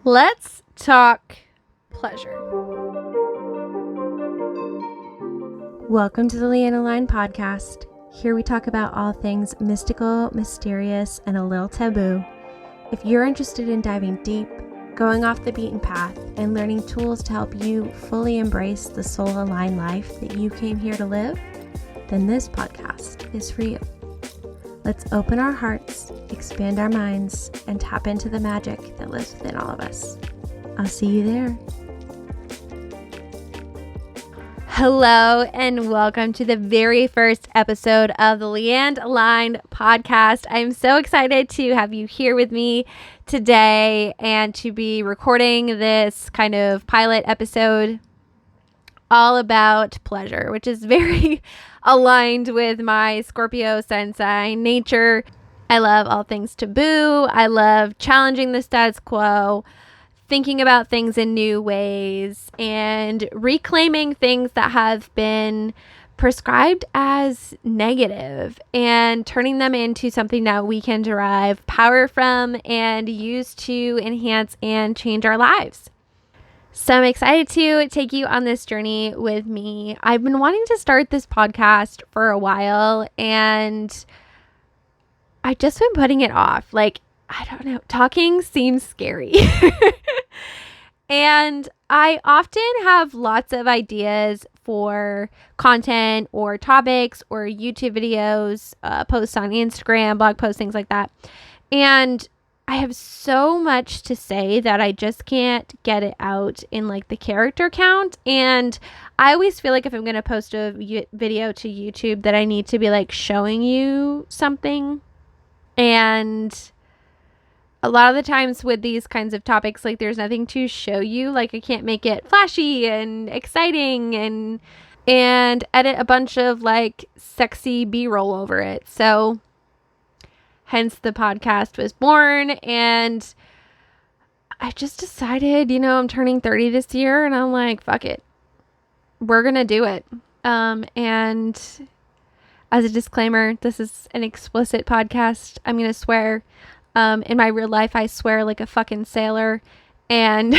Let's talk pleasure. Welcome to the Leanne Aligned Podcast. Here we talk about all things mystical, mysterious, and a little taboo. If you're interested in diving deep, going off the beaten path, and learning tools to help you fully embrace the soul-aligned life that you came here to live, then this podcast is for you. Let's open our hearts, expand our minds, and tap into the magic that lives within all of us. I'll see you there. Hello, and welcome to the very first episode of the Leanne Aligned Podcast. I'm so excited to have you here with me today and to be recording this kind of pilot episode all about pleasure, which is very aligned with my Scorpio sun sign nature. I love all things taboo. I love challenging the status quo, thinking about things in new ways, and reclaiming things that have been prescribed as negative and turning them into something that we can derive power from and use to enhance and change our lives. So I'm excited to take you on this journey with me. I've been wanting to start this podcast for a while, and I've just been putting it off. I don't know, talking seems scary. And I often have lots of ideas for content or topics or YouTube videos, posts on Instagram, blog posts, things like that. And I have so much to say that I just can't get it out in the character count. And I always feel like if I'm going to post a video to YouTube that I need to be showing you something. And a lot of the times with these kinds of topics, there's nothing to show you. I can't make it flashy and exciting and edit a bunch of sexy B-roll over it. So hence the podcast was born, and I just decided, I'm turning 30 this year, and I'm like, fuck it. We're going to do it. And as a disclaimer, this is an explicit podcast. I'm going to swear. In my real life, I swear like a fucking sailor, and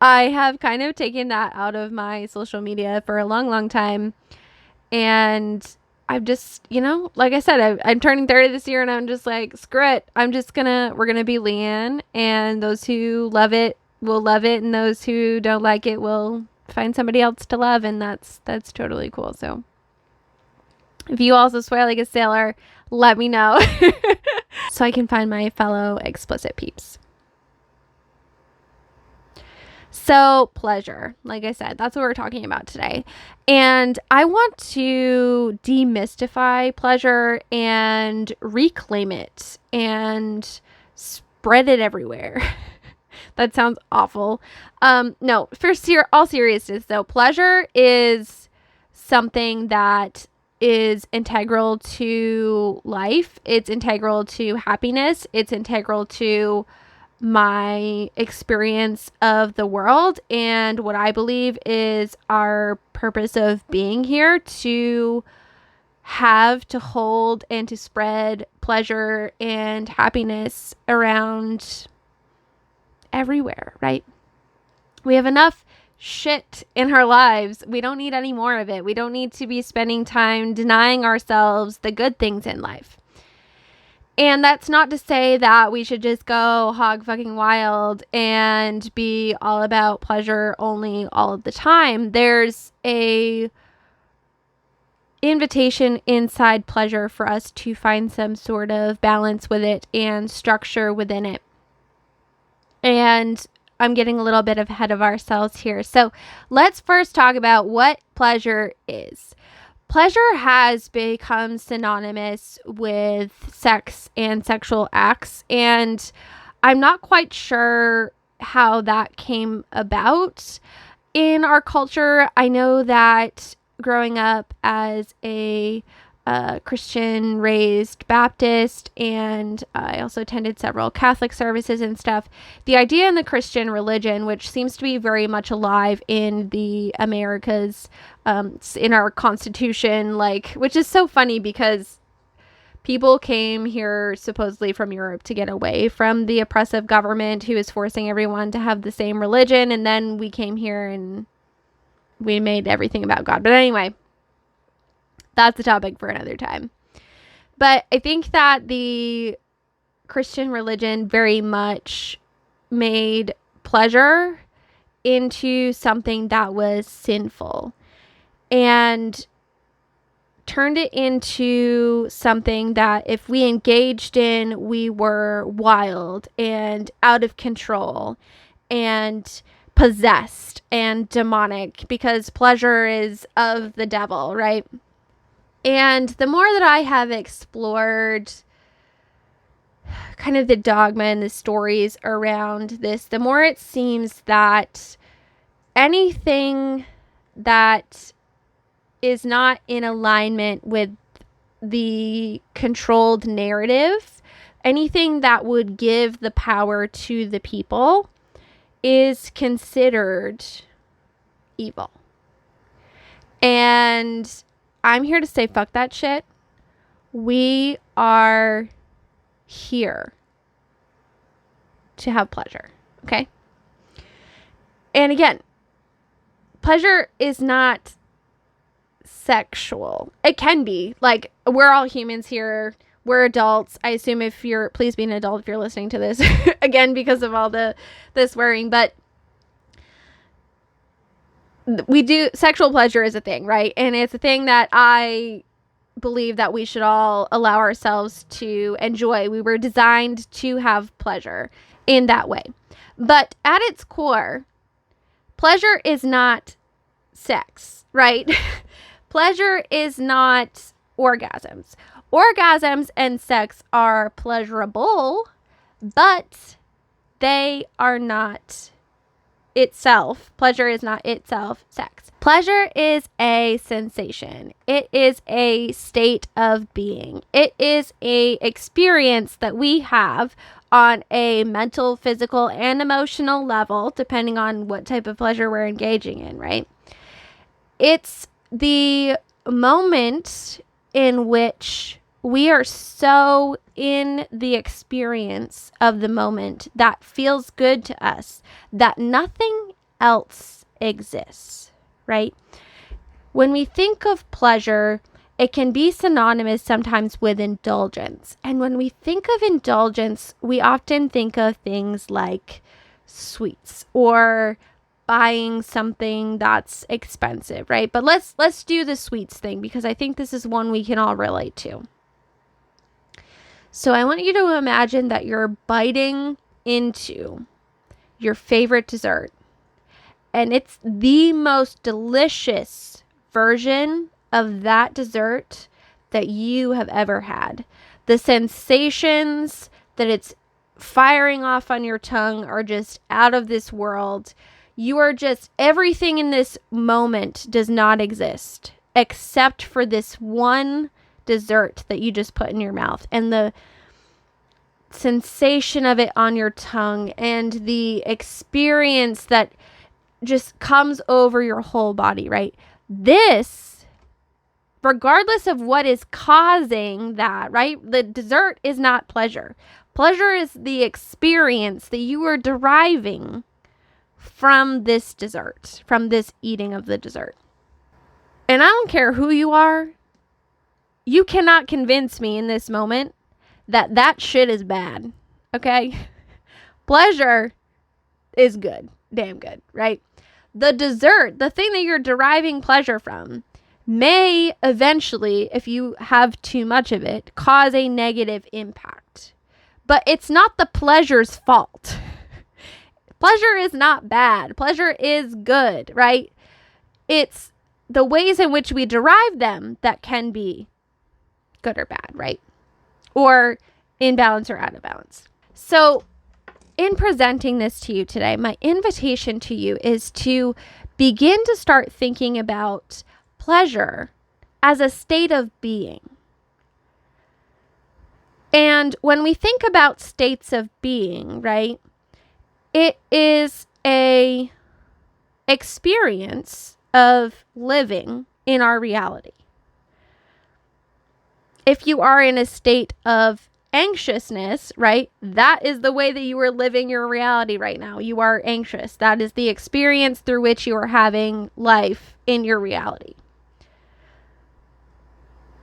I have kind of taken that out of my social media for a long, long time. And I've just, like I said, I'm turning 30 this year, and I'm just like, screw it. We're going to be Leanne, and those who love it will love it. And those who don't like it will find somebody else to love. And that's totally cool. So if you also swear like a sailor, let me know so I can find my fellow explicit peeps. So pleasure, like I said, that's what we're talking about today. And I want to demystify pleasure and reclaim it and spread it everywhere. That sounds awful. No, for all seriousness though, pleasure is something that is integral to life. It's integral to happiness. It's integral to my experience of the world and what I believe is our purpose of being here, to have, to hold, and to spread pleasure and happiness around everywhere, right? We have enough shit in our lives. We don't need any more of it. We don't need to be spending time denying ourselves the good things in life. And that's not to say that we should just go hog fucking wild and be all about pleasure only all of the time. There's a invitation inside pleasure for us to find some sort of balance with it and structure within it. And I'm getting a little bit ahead of ourselves here. So let's first talk about what pleasure is. Pleasure has become synonymous with sex and sexual acts, and I'm not quite sure how that came about in our culture. I know that growing up as a Christian raised Baptist, and I also attended several Catholic services and stuff. The idea in the Christian religion, which seems to be very much alive in the Americas, in our Constitution, which is so funny because People came here supposedly from Europe to get away from the oppressive government who is forcing everyone to have the same religion. And then we came here and we made everything about God. But anyway, that's a topic for another time. But I think that the Christian religion very much made pleasure into something that was sinful and turned it into something that if we engaged in, we were wild and out of control and possessed and demonic, because pleasure is of the devil, right? And the more that I have explored kind of the dogma and the stories around this, the more it seems that anything that is not in alignment with the controlled narrative, anything that would give the power to the people, is considered evil. And I'm here to say, fuck that shit. We are here to have pleasure, okay? And again, pleasure is not sexual. It can be. Like, we're all humans here. We're adults. I assume please be an adult if you're listening to this. Again, because of all the swearing. But sexual pleasure is a thing, right? And it's a thing that I believe that we should all allow ourselves to enjoy. We were designed to have pleasure in that way. But at its core, pleasure is not sex, right? Pleasure is not orgasms. Orgasms and sex are pleasurable, but they are not itself. Pleasure is not itself sex. Pleasure is a sensation. It is a state of being. It is a experience that we have on a mental, physical, and emotional level, depending on what type of pleasure we're engaging in, right? It's the moment in which we are so in the experience of the moment that feels good to us that nothing else exists, right? When we think of pleasure, it can be synonymous sometimes with indulgence. And when we think of indulgence, we often think of things like sweets or buying something that's expensive, right? But let's do the sweets thing, because I think this is one we can all relate to. So I want you to imagine that you're biting into your favorite dessert, and it's the most delicious version of that dessert that you have ever had. The sensations that it's firing off on your tongue are just out of this world. You are just, everything in this moment does not exist except for this one dessert that you just put in your mouth, and the sensation of it on your tongue and the experience that just comes over your whole body, right? This, regardless of what is causing that, right? The dessert is not pleasure. Pleasure is the experience that you are deriving from this dessert, from this eating of the dessert. And I don't care who you are, you cannot convince me in this moment that shit is bad, okay? Pleasure is good, damn good, right? The dessert, the thing that you're deriving pleasure from, may eventually, if you have too much of it, cause a negative impact. But it's not the pleasure's fault. Pleasure is not bad. Pleasure is good, right? It's the ways in which we derive them that can be good or bad, right? Or in balance or out of balance. So in presenting this to you today, my invitation to you is to begin to start thinking about pleasure as a state of being. And when we think about states of being, right, it is a experience of living in our reality. If you are in a state of anxiousness, right, that is the way that you are living your reality right now. You are anxious. That is the experience through which you are having life in your reality.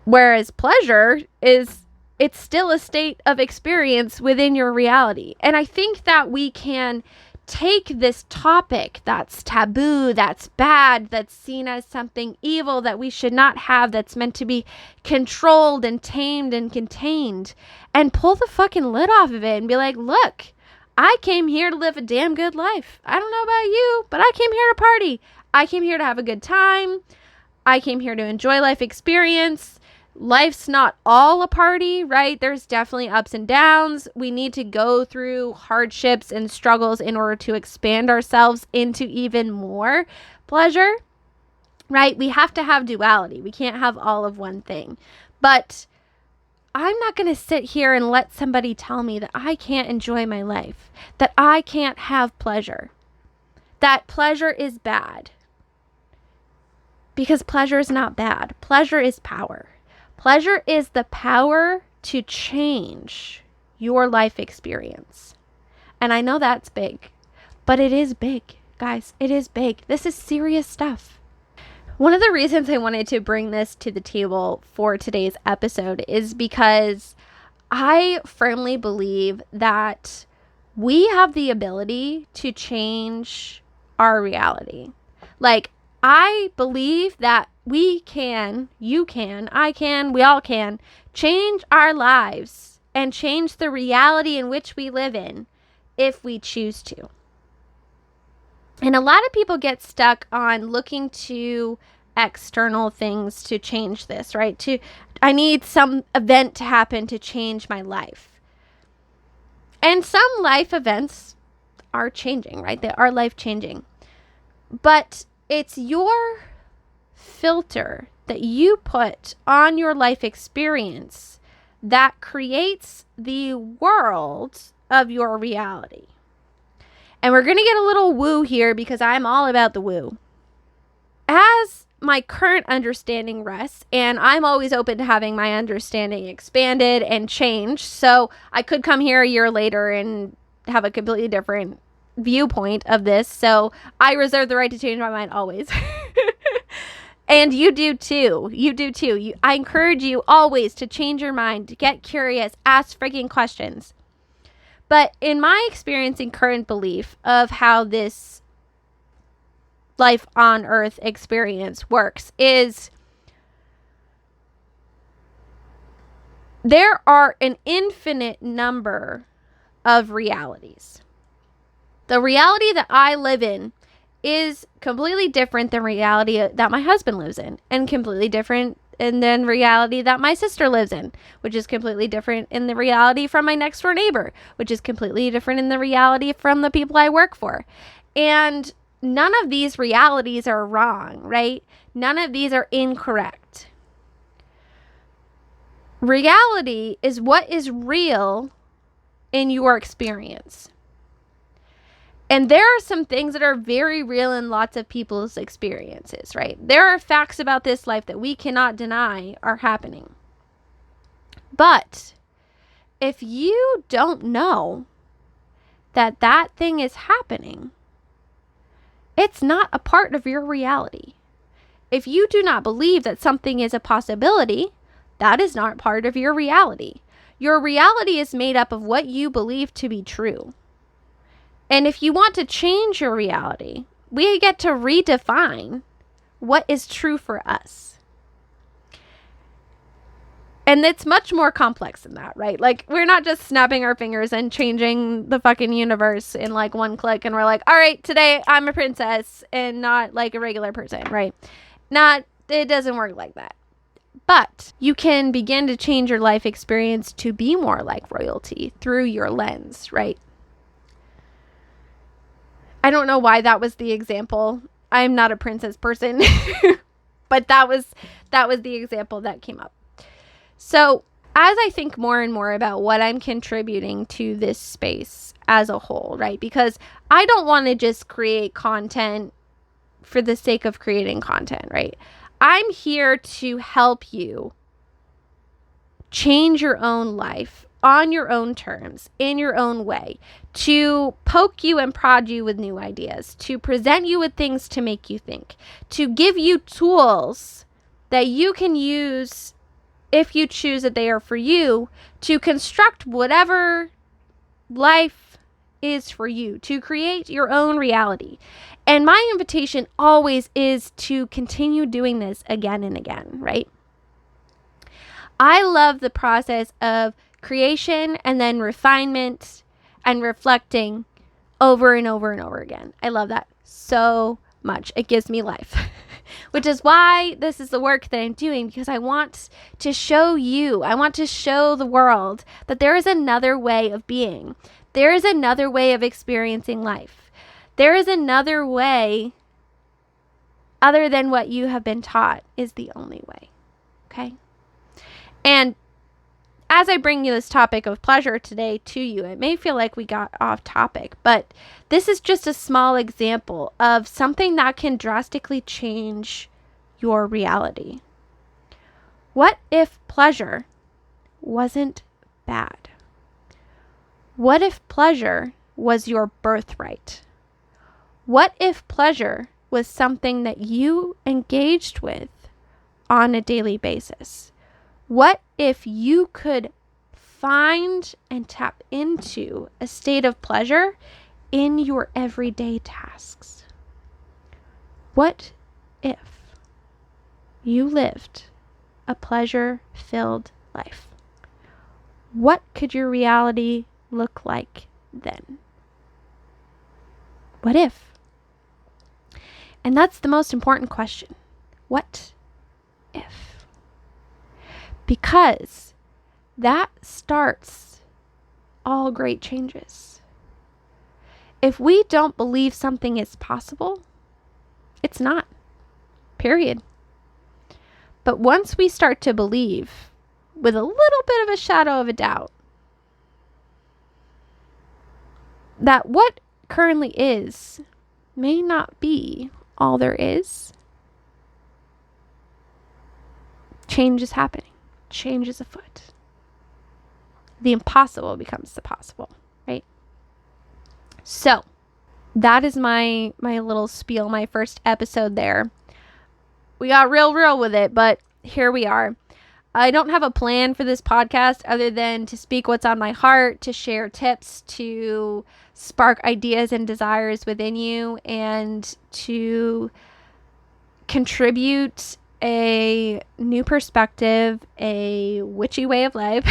Whereas pleasure it's still a state of experience within your reality. And I think that we can take this topic that's taboo, that's bad, that's seen as something evil that we should not have, that's meant to be controlled and tamed and contained, and pull the fucking lid off of it and be like, look, I came here to live a damn good life. I don't know about you, but I came here to party. I came here to have a good time. I came here to enjoy life experience. Life's not all a party, right? There's definitely ups and downs. We need to go through hardships and struggles in order to expand ourselves into even more pleasure, right? We have to have duality. We can't have all of one thing. But I'm not going to sit here and let somebody tell me that I can't enjoy my life, that I can't have pleasure, that pleasure is bad. Because pleasure is not bad. Pleasure is power. Pleasure is the power to change your life experience. And I know that's big, but it is big, guys. It is big. This is serious stuff. One of the reasons I wanted to bring this to the table for today's episode is because I firmly believe that we have the ability to change our reality. Like, I believe that we can, you can, I can, we all can change our lives and change the reality in which we live in if we choose to. And a lot of people get stuck on looking to external things to change this, right? I need some event to happen to change my life. And some life events are changing, right? They are life changing. But it's your filter that you put on your life experience that creates the world of your reality. And we're going to get a little woo here because I'm all about the woo. As my current understanding rests, and I'm always open to having my understanding expanded and changed, so I could come here a year later and have a completely different viewpoint of this, so I reserve the right to change my mind always. And you do too. I encourage you always to change your mind, to get curious, ask freaking questions. But in my experience and current belief of how this life on earth experience works is there are an infinite number of realities. The reality that I live in is completely different than reality that my husband lives in, and completely different and then reality that my sister lives in, which is completely different in the reality from my next door neighbor, which is completely different in the reality from the people I work for. And none of these realities are wrong, right? None of these are incorrect. Reality is what is real in your experience. And there are some things that are very real in lots of people's experiences, right? There are facts about this life that we cannot deny are happening. But if you don't know that that thing is happening, it's not a part of your reality. If you do not believe that something is a possibility, that is not part of your reality. Your reality is made up of what you believe to be true. And if you want to change your reality, we get to redefine what is true for us. And it's much more complex than that, right? Like, we're not just snapping our fingers and changing the fucking universe in like one click and we're like, all right, today I'm a princess and not like a regular person, right? It doesn't work like that. But you can begin to change your life experience to be more like royalty through your lens, right? I don't know why that was the example. I'm not a princess person, but that was the example that came up. So as I think more and more about what I'm contributing to this space as a whole, right? Because I don't want to just create content for the sake of creating content, right? I'm here to help you change your own life on your own terms, in your own way, to poke you and prod you with new ideas, to present you with things to make you think, to give you tools that you can use if you choose that they are for you, to construct whatever life is for you, to create your own reality. And my invitation always is to continue doing this again and again, right? I love the process of creation and then refinement and reflecting over and over and over again. I love that so much. It gives me life, which is why this is the work that I'm doing, because I want to show you, I want to show the world that there is another way of being. There is another way of experiencing life. There is another way other than what you have been taught is the only way. Okay? And as I bring you this topic of pleasure today to you, it may feel like we got off topic, but this is just a small example of something that can drastically change your reality. What if pleasure wasn't bad? What if pleasure was your birthright? What if pleasure was something that you engaged with on a daily basis? What if you could find and tap into a state of pleasure in your everyday tasks? What if you lived a pleasure-filled life? What could your reality look like then? What if? And that's the most important question. What if? Because that starts all great changes. If we don't believe something is possible, it's not. Period. But once we start to believe with a little bit of a shadow of a doubt that what currently is may not be all there is, change is happening. Change is afoot. The impossible becomes the possible, right? So that is my little spiel, my first episode there. We got real with it, but here we are. I don't have a plan for this podcast other than to speak what's on my heart, to share tips, to spark ideas and desires within you, and to contribute a new perspective, a witchy way of life,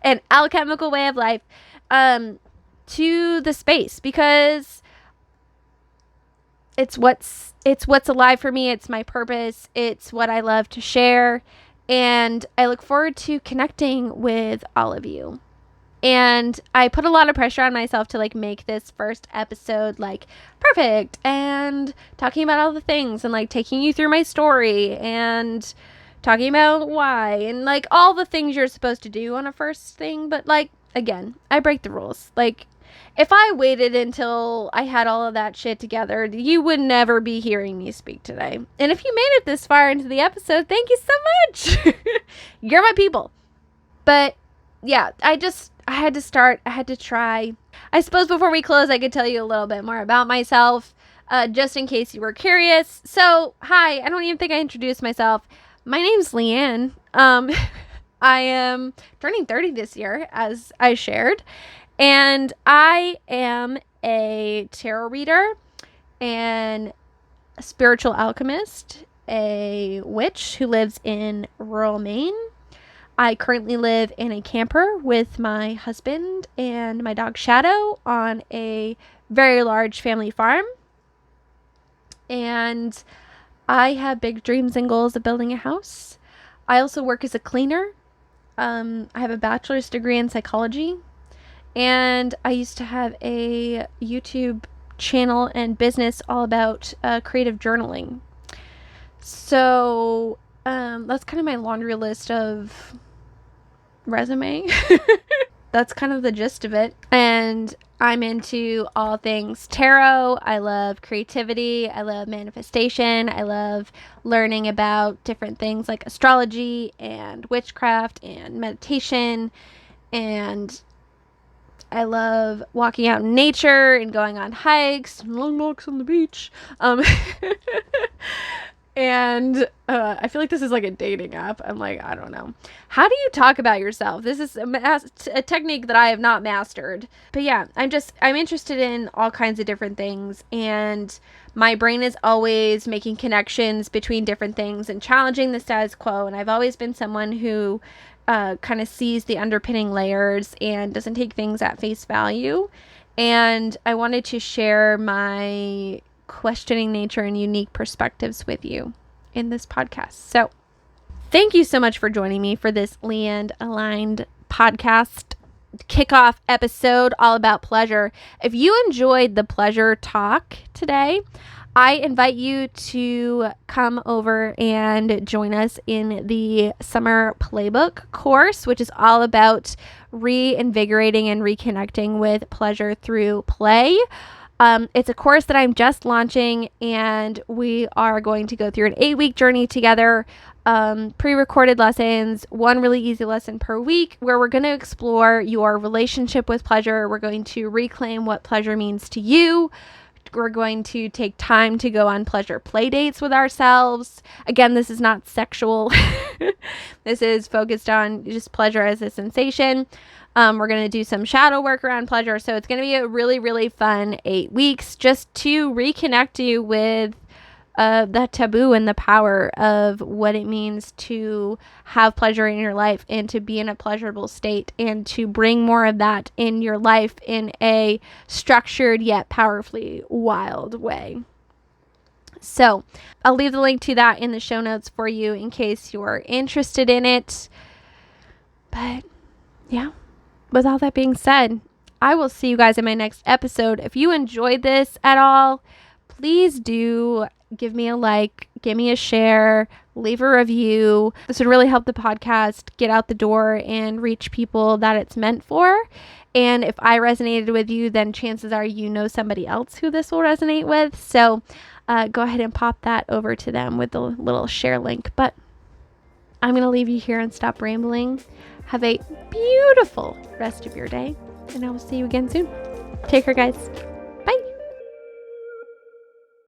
an alchemical way of life, to the space, because it's what's alive for me. It's my purpose. It's what I love to share. And I look forward to connecting with all of you. And I put a lot of pressure on myself to make this first episode perfect and talking about all the things and taking you through my story and talking about why and all the things you're supposed to do on a first thing. But again, I break the rules. If I waited until I had all of that shit together, you would never be hearing me speak today. And if you made it this far into the episode, thank you so much. You're my people. But yeah, I had to start. I had to try. I suppose before we close, I could tell you a little bit more about myself, just in case you were curious. So, hi. I don't even think I introduced myself. My name's Leanne. I am turning 30 this year, as I shared. And I am a tarot reader and a spiritual alchemist, a witch who lives in rural Maine. I currently live in a camper with my husband and my dog Shadow on a very large family farm. And I have big dreams and goals of building a house. I also work as a cleaner. I have a bachelor's degree in psychology. And I used to have a YouTube channel and business all about creative journaling. So that's kind of my laundry list of resume. that's kind of the gist of it. And I'm into all things tarot. I love creativity. I love manifestation. I love learning about different things like astrology and witchcraft and meditation. And I love walking out in nature and going on hikes and long walks on the beach. And I feel like this is like a dating app. I'm like, I don't know. How do you talk about yourself? This is a technique that I have not mastered. But yeah, I'm interested in all kinds of different things. And my brain is always making connections between different things and challenging the status quo. And I've always been someone who kind of sees the underpinning layers and doesn't take things at face value. And I wanted to share my questioning nature and unique perspectives with you in this podcast. So thank you so much for joining me for this Leanne Aligned podcast kickoff episode all about pleasure. If you enjoyed the pleasure talk today, I invite you to come over and join us in the summer Playbook course, which is all about reinvigorating and reconnecting with pleasure through play. It's a course that I'm just launching, and we are going to go through an 8-week journey together, pre-recorded lessons, one really easy lesson per week, where we're going to explore your relationship with pleasure. We're going to reclaim what pleasure means to you. We're going to take time to go on pleasure play dates with ourselves. Again, this is not sexual. This is focused on just pleasure as a sensation. We're going to do some shadow work around pleasure. So it's going to be a really, really fun 8 weeks just to reconnect you with the taboo and the power of what it means to have pleasure in your life and to be in a pleasurable state and to bring more of that in your life in a structured yet powerfully wild way. So I'll leave the link to that in the show notes for you in case you're interested in it. But yeah, with all that being said, I will see you guys in my next episode. If you enjoyed this at all, please do give me a like, give me a share, leave a review. This would really help the podcast get out the door and reach people that it's meant for. And if I resonated with you, then chances are you know somebody else who this will resonate with. So go ahead and pop that over to them with the little share link. But I'm going to leave you here and stop rambling. Have a beautiful rest of your day, and I will see you again soon. Take care, guys.